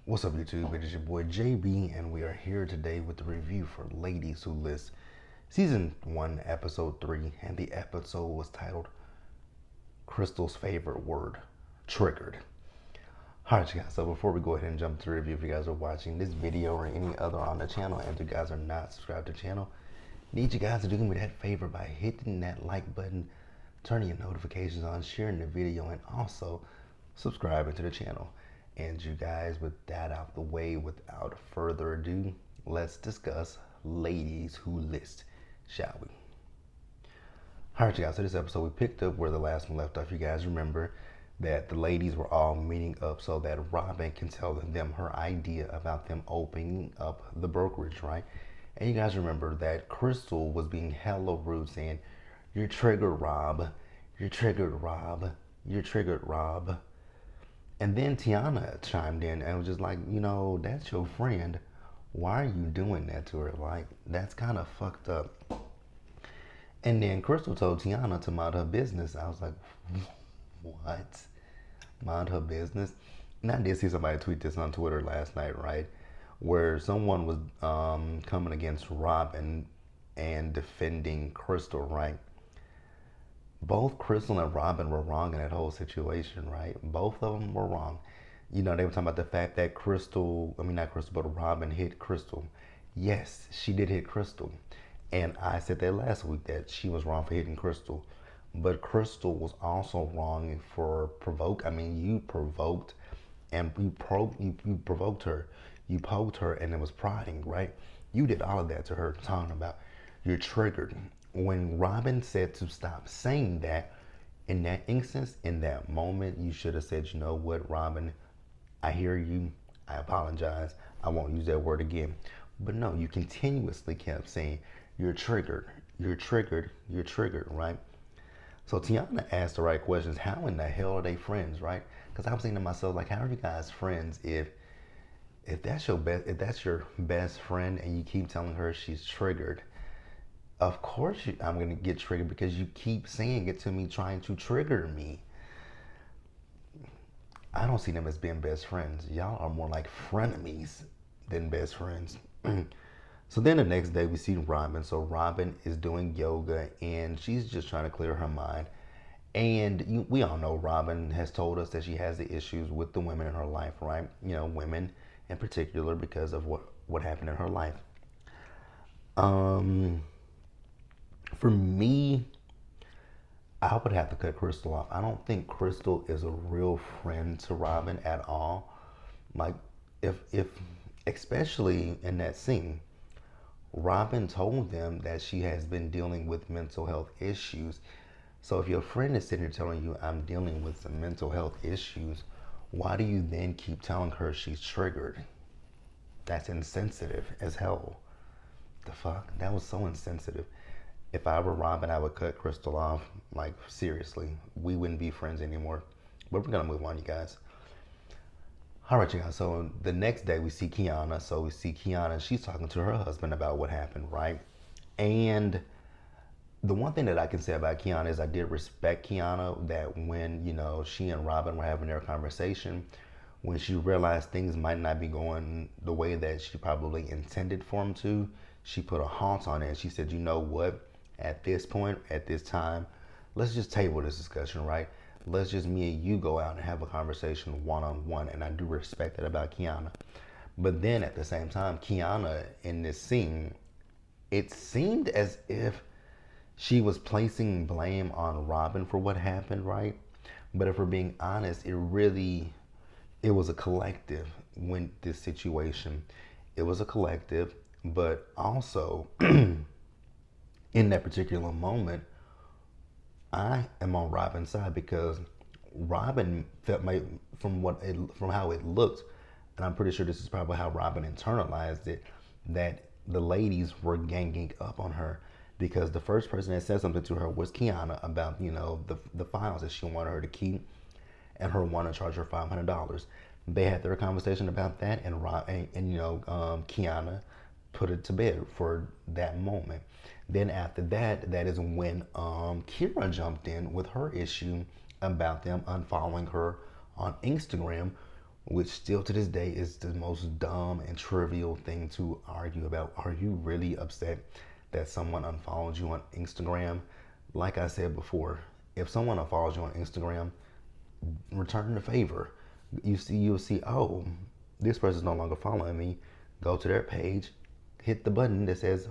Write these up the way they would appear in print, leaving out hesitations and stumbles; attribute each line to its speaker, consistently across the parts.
Speaker 1: What's up, YouTube? It is your boy JB, and we are here today with the review for Ladies Who List, Season 1, Episode 3, and the episode was titled Crystal's Favorite Word, Triggered. Alright, you guys, so before we go ahead and jump to the review, if you guys are watching this video or any other on the channel, and if you guys are not subscribed to the channel, need you guys to do me that favor by hitting that like button, turning your notifications on, sharing the video, and also subscribing to the channel. And you guys, with that out the way, without further ado, let's discuss Ladies Who List, shall we? Alright, you guys, so this episode we picked up where the last one left off. You guys remember that the ladies were all meeting up so that Robin can tell them her idea about them opening up the brokerage, right? And you guys remember that Crystal was being hella rude, saying, "You're triggered, Rob. You're triggered, Rob. You're triggered, Rob." And then Tiana chimed in and was just like, that's your friend. Why are you doing that to her? Like, that's kind of fucked up. And then Crystal told Tiana to mind her business. I was like, what? Mind her business? And I did see somebody tweet this on Twitter last night, right? Where someone was coming against Robin and defending Crystal, right? Both Crystal and Robin were wrong in that whole situation, right? Both of them were wrong. They were talking about the fact that Robin hit Crystal. Yes, she did hit Crystal. And I said that last week that she was wrong for hitting Crystal. But Crystal was also wrong for you provoked and you provoked her. You poked her and it was prodding, right? You did all of that to her, talking about you're triggered. When Robin said to stop saying that, in that instance, in that moment, you should have said, "You know what, Robin, I hear you. I apologize. I won't use that word again." But no, you continuously kept saying, "You're triggered. You're triggered. You're triggered," right? So Tiana asked the right questions. How in the hell are they friends, right? Because I was thinking to myself, like, how are you guys friends if that's your best friend and you keep telling her she's triggered? Of course I'm going to get triggered because you keep saying it to me, trying to trigger me. I don't see them as being best friends. Y'all are more like frenemies than best friends. So then the next day we see Robin. So Robin is doing yoga and she's just trying to clear her mind. And we all know Robin has told us that she has the issues with the women in her life, right? Women in particular because of what happened in her life. For me, I would have to cut Crystal off. I don't think Crystal is a real friend to Robin at all. Like, if especially in that scene, Robin told them that she has been dealing with mental health issues. So if your friend is sitting here telling you, "I'm dealing with some mental health issues," why do you then keep telling her she's triggered? That's insensitive as hell. The fuck? That was so insensitive. If I were Robin, I would cut Crystal off. Like, seriously, we wouldn't be friends anymore. But we're gonna move on, you guys. All right, you guys. So the next day we see Kiana. So we see Kiana. She's talking to her husband about what happened, right? And the one thing that I can say about Kiana is I did respect Kiana that when she and Robin were having their conversation, when she realized things might not be going the way that she probably intended for them to, she put a halt on it and she said, "You know what? At this point, at this time, let's just table this discussion, right? Let's just me and you go out and have a conversation one-on-one." And I do respect that about Kiana. But then at the same time, Kiana in this scene, it seemed as if she was placing blame on Robin for what happened, right? But if we're being honest, it was a collective when this situation. It was a collective, but also in that particular moment, I am on Robin's side because Robin felt from how it looked, and I'm pretty sure this is probably how Robin internalized it, that the ladies were ganging up on her because the first person that said something to her was Kiana about the files that she wanted her to keep and her wanting to charge her $500. They had their conversation about that, and Kiana put it to bed for that moment. Then after that, that is when Kira jumped in with her issue about them unfollowing her on Instagram, which still to this day is the most dumb and trivial thing to argue about. Are you really upset that someone unfollowed you on Instagram? Like I said before, if someone unfollows you on Instagram, return the favor. You'll see, oh, this person's no longer following me. Go to their page, hit the button that says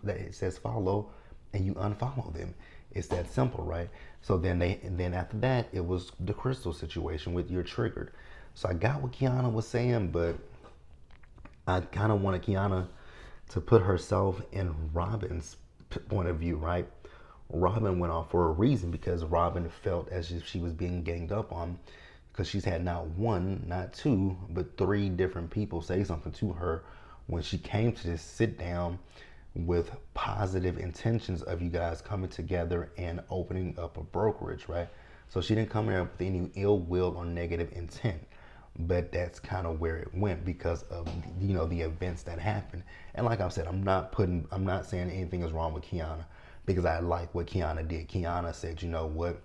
Speaker 1: that it says follow, and you unfollow them. It's that simple, right? So then after that, it was the Crystal situation with you're triggered. So I got what Kiana was saying, but I kind of wanted Kiana to put herself in Robin's point of view, right? Robin went off for a reason because Robin felt as if she was being ganged up on because she's had not one, not two, but three different people say something to her when she came to this sit down with positive intentions of you guys coming together and opening up a brokerage, right? So she didn't come there with any ill will or negative intent, but that's kind of where it went because of the events that happened. And like I said, I'm not saying anything is wrong with Kiana because I like what Kiana did. Kiana said, you know what,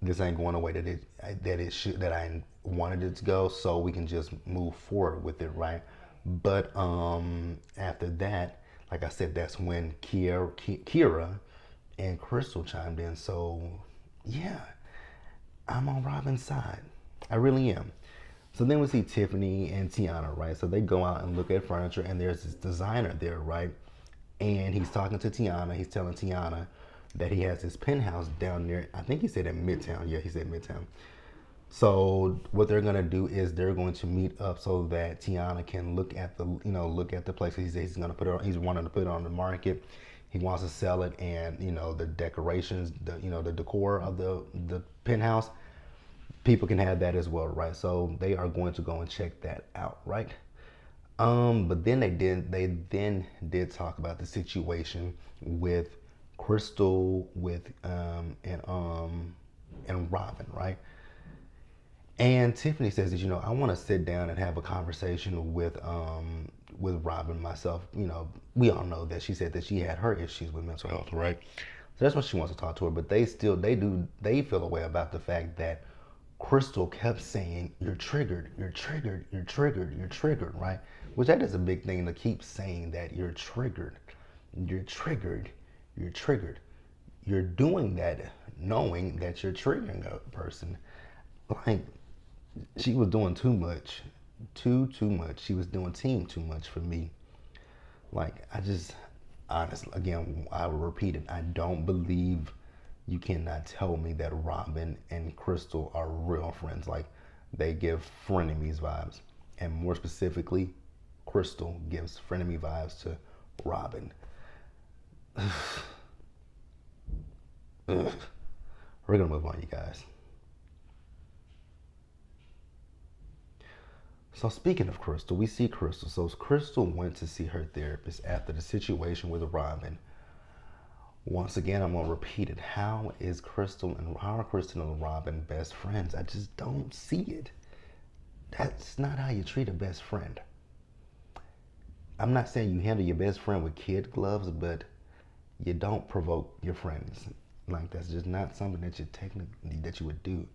Speaker 1: this ain't going the way that I wanted it to go, so we can just move forward with it, right? But after that, like I said, that's when Kira and Crystal chimed in. So yeah, I'm on Robin's side. I really am. So then we see Tiffany and Tiana, right? So they go out and look at furniture, and there's this designer there, right? And he's talking to Tiana. He's telling Tiana that he has his penthouse down there. I think he said in Midtown. Yeah, he said Midtown. So what they're gonna do is they're going to meet up so that Tiana can look at the place. He says he's gonna put it on. He's wanting to put it on the market. He wants to sell it, and the decorations, the decor of the penthouse, people can have that as well, right? So they are going to go and check that out, right? But then they did talk about the situation with Crystal and Robin, right? And Tiffany says that I want to sit down and have a conversation with Robin myself. We all know that she said that she had her issues with mental health, right? So that's what she wants to talk to her. But they feel a way about the fact that Crystal kept saying, "You're triggered, you're triggered, you're triggered, you're triggered," right? Which that is a big thing to keep saying that you're triggered, you're triggered, you're triggered. You're doing that knowing that you're triggering a person. Like, she was doing too much, too much. She was doing too much for me. Like, honestly, again, I will repeat it. I don't believe you cannot tell me that Robin and Crystal are real friends. Like, they give frenemies vibes. And more specifically, Crystal gives frenemy vibes to Robin. We're gonna move on, you guys. So speaking of Crystal, we see Crystal. So Crystal went to see her therapist after the situation with Robin. Once again, I'm gonna repeat it. How are Crystal and Robin best friends? I just don't see it. That's not how you treat a best friend. I'm not saying you handle your best friend with kid gloves, but you don't provoke your friends. Like, that's just not something that you would do.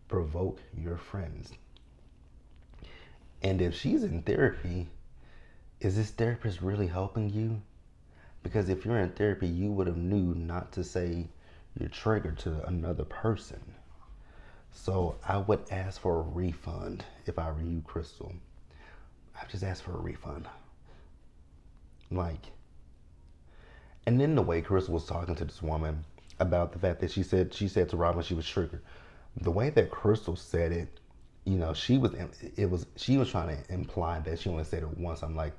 Speaker 1: Provoke your friends. And if she's in therapy, is this therapist really helping you? Because if you're in therapy, you would have knew not to say you're triggered to another person. So I would ask for a refund if I were you, Crystal. I just ask for a refund. Like, and then the way Crystal was talking to this woman about the fact that she said to Robin she was triggered. The way that Crystal said it, she was trying to imply that she only said it once. I'm like,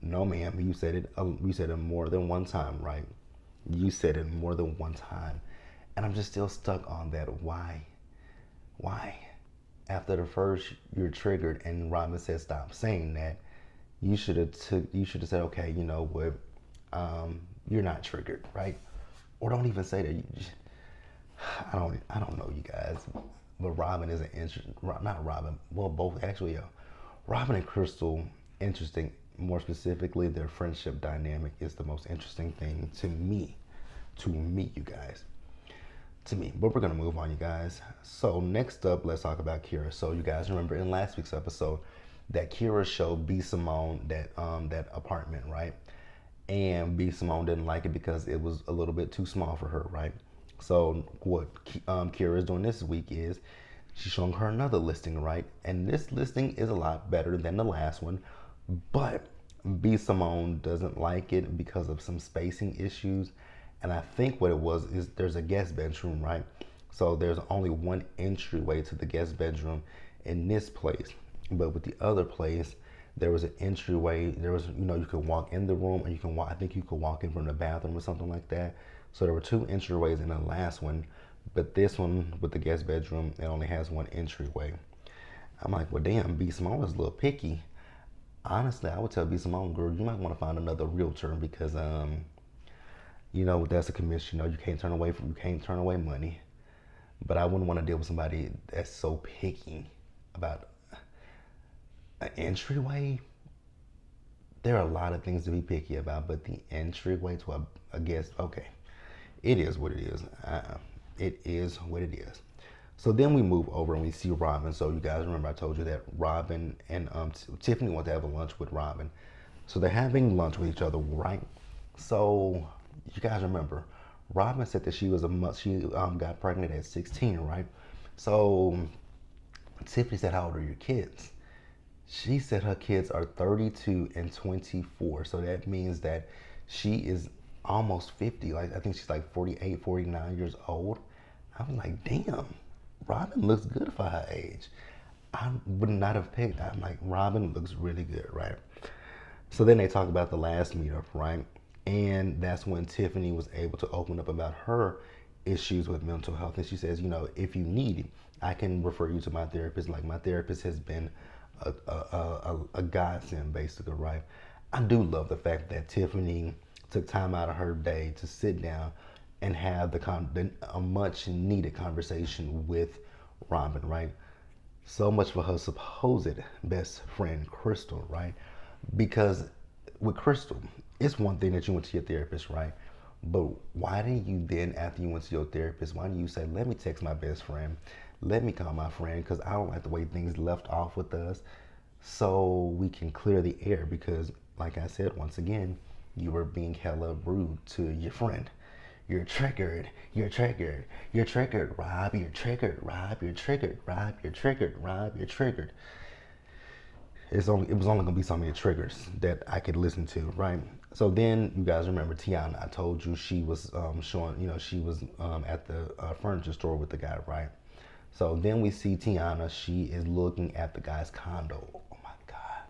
Speaker 1: no, ma'am, you said it more than one time, right? You said it more than one time, and I'm just still stuck on that. Why? After the first, you're triggered, and Robin said stop saying that. You should have said, okay, you know what? You're not triggered, right? Or don't even say that. I don't know, you guys. But Robin is not Robin. Well, both actually. Robin and Crystal, interesting. More specifically, their friendship dynamic is the most interesting thing to me, you guys. to me. But we're gonna move on, you guys. So next up, let's talk about Kira. So you guys remember in last week's episode that Kira showed B Simone that apartment, right? And B Simone didn't like it because it was a little bit too small for her, right? So what Kira is doing this week is she's showing her another listing, right? And this listing is a lot better than the last one, but B Simone doesn't like it because of some spacing issues. And I think what it was is there's a guest bedroom, right? So there's only one entryway to the guest bedroom in this place. But with the other place, there was an entryway. There was, you could walk in the room, or you can walk. I think you could walk in from the bathroom or something like that. So there were two entryways in the last one, but this one with the guest bedroom, it only has one entryway. I'm like, well, damn, B Simone is a little picky. Honestly, I would tell B Simone, girl, you might want to find another realtor because, that's a commission. You can't turn away money. But I wouldn't want to deal with somebody that's so picky about an entryway. There are a lot of things to be picky about, but the entryway to a guest, okay, it is what it is. It is what it is. So then we move over and we see Robin. So you guys remember I told you that Robin and Tiffany want to have a lunch with Robin. So they're having lunch with each other, right? So you guys remember Robin said that she got pregnant at 16, right? So Tiffany said, "How old are your kids?" She said her kids are 32 and 24. So that means that she is almost 50. Like I think she's like 48, 49 years old. I was like, damn, Robin looks good for her age. I would not have picked. I'm like, Robin looks really good, right? So then they talk about the last meetup, right? And that's when Tiffany was able to open up about her issues with mental health. And she says, if you need it, I can refer you to my therapist. Like my therapist has been a godsend, basically, right? I do love the fact that Tiffany took time out of her day to sit down and have a much needed conversation with Robin, right? So much for her supposed best friend, Crystal, right? Because with Crystal, it's one thing that you went to your therapist, right? But why didn't you then, after you went to your therapist, why didn't you say, let me text my best friend, let me call my friend, because I don't like the way things left off with us, so we can clear the air? Because, like I said, once again, you were being hella rude to your friend. You're triggered, you're triggered, you're triggered, Rob, you're triggered, Rob, you're triggered, Rob, you're triggered, Rob, you're triggered. It was only gonna be so many triggers that I could listen to, right? So then you guys remember Tiana. I told you she was showing, she was at the furniture store with the guy, right? So then we see Tiana. She is looking at the guy's condo. Oh my God,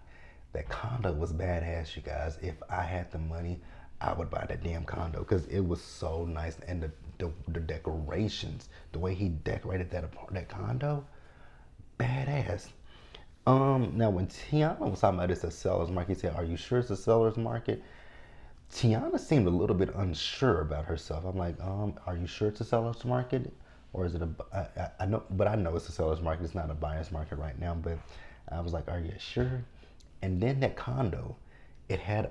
Speaker 1: that condo was badass, you guys. If I had the money, I would buy that damn condo because it was so nice, and the decorations, the way he decorated that condo, badass. Now when Tiana was talking about it's a seller's market, he said, "Are you sure it's a seller's market?" Tiana seemed a little bit unsure about herself. I'm like, are you sure it's a seller's market, or is it I know, but I know it's a seller's market. It's not a buyer's market right now. But I was like, are you sure? And then that condo, it had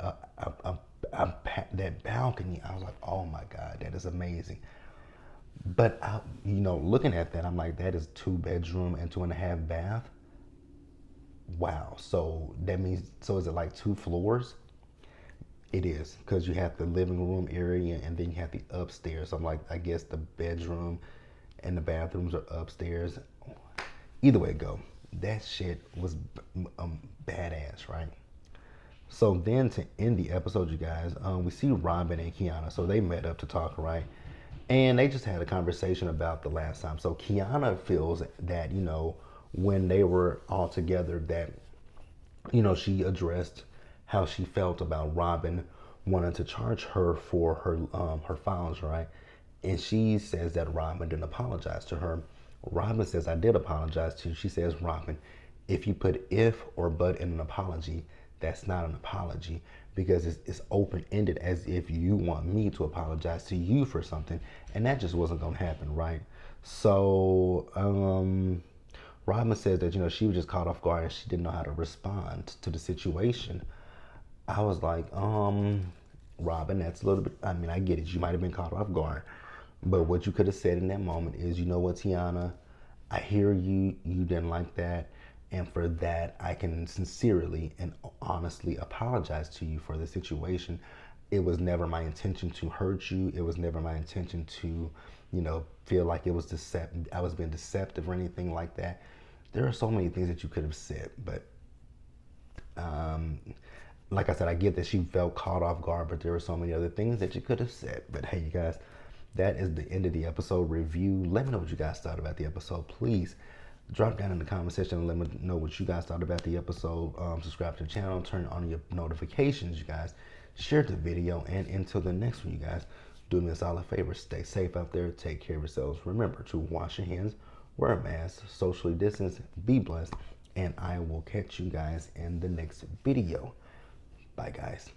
Speaker 1: that balcony. I was like, oh my God, that is amazing. But looking at that, I'm like, that is 2 bedroom and 2.5 bath. Wow. So that means, so is it like 2 floors? It is, because you have the living room area and then you have the upstairs. So I'm like, I guess the bedroom and the bathrooms are upstairs. Either way it go, that shit was badass, right? So then to end the episode, you guys, we see Robin and Kiana. So they met up to talk, right? And they just had a conversation about the last time. So Kiana feels that, when they were all together, that, she addressed how she felt about Robin wanting to charge her for her files, right? And she says that Robin didn't apologize to her. Robin says, I did apologize to you. She says, Robin, if you put if or but in an apology, that's not an apology, because it's open-ended, as if you want me to apologize to you for something, and that just wasn't gonna happen, right? So Robin says that, she was just caught off guard and she didn't know how to respond to the situation. I was like, Robin, that's a little bit, I mean, I get it. You might have been caught off guard. But what you could have said in that moment is, you know what, Tiana, I hear you. You didn't like that. And for that, I can sincerely and honestly apologize to you for the situation. It was never my intention to hurt you. It was never my intention to, feel like it was I was being deceptive or anything like that. There are so many things that you could have said, but um, like I said, I get that she felt caught off guard, but there were so many other things that you could have said. But hey, you guys, that is the end of the episode review. Let me know what you guys thought about the episode. Please drop down in the comment section and let me know what you guys thought about the episode. Subscribe to the channel, turn on your notifications, you guys. Share the video, and until the next one, you guys, do me a solid favor. Stay safe out there. Take care of yourselves. Remember to wash your hands, wear a mask, socially distance, be blessed, and I will catch you guys in the next video. Bye, guys.